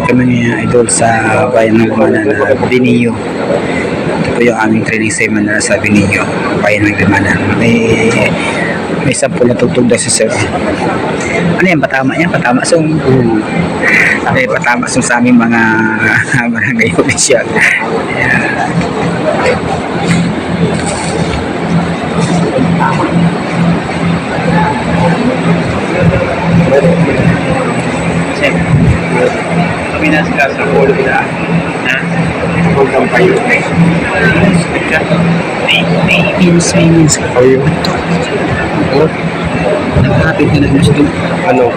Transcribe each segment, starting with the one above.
kami ngayon idol sa bayan ng Libmanan na Bneo. Ito po yung aming training seminar sa Bneo, bayan ng Libmanan. May sample na tugtog daw si sir. Ano yan? Patama yan? Patama song. Patama song sa aming mga barangay official. Kami na sa kasa po na huwag kang payo. Means Payo. nagkakapit ka na gusto. Ano?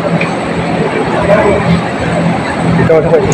Ikaw na kayo.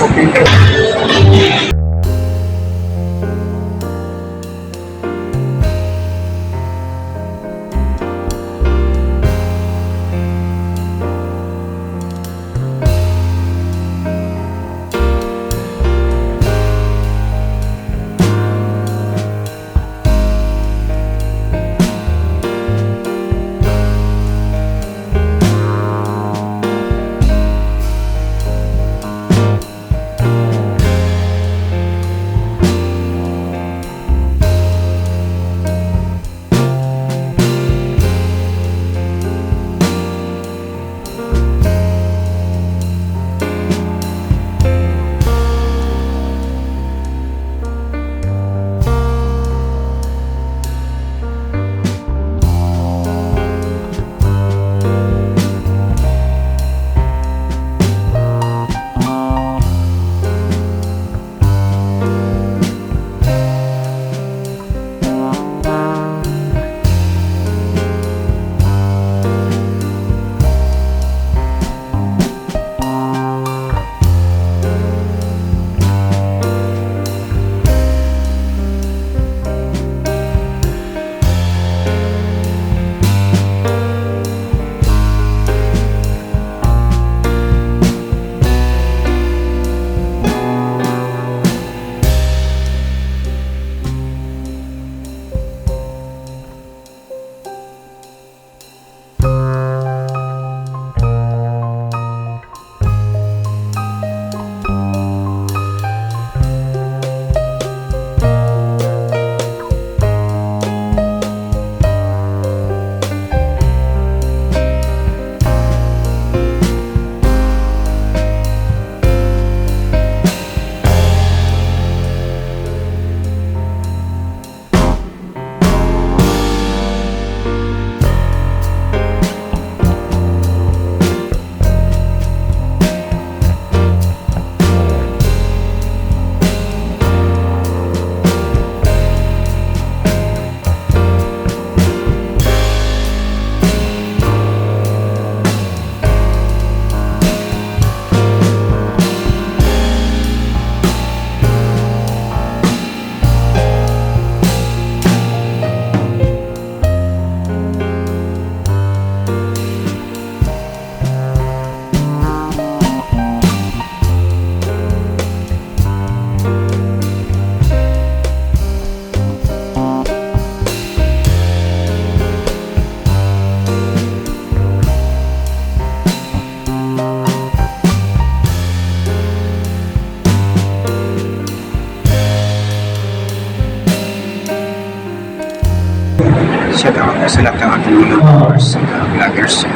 Shout out sa lahat ng ating mga viewers, vloggers.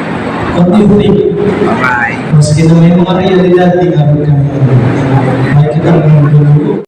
Bye-bye. Maski na may mga realidad, di abot kami. May kita ng dulo.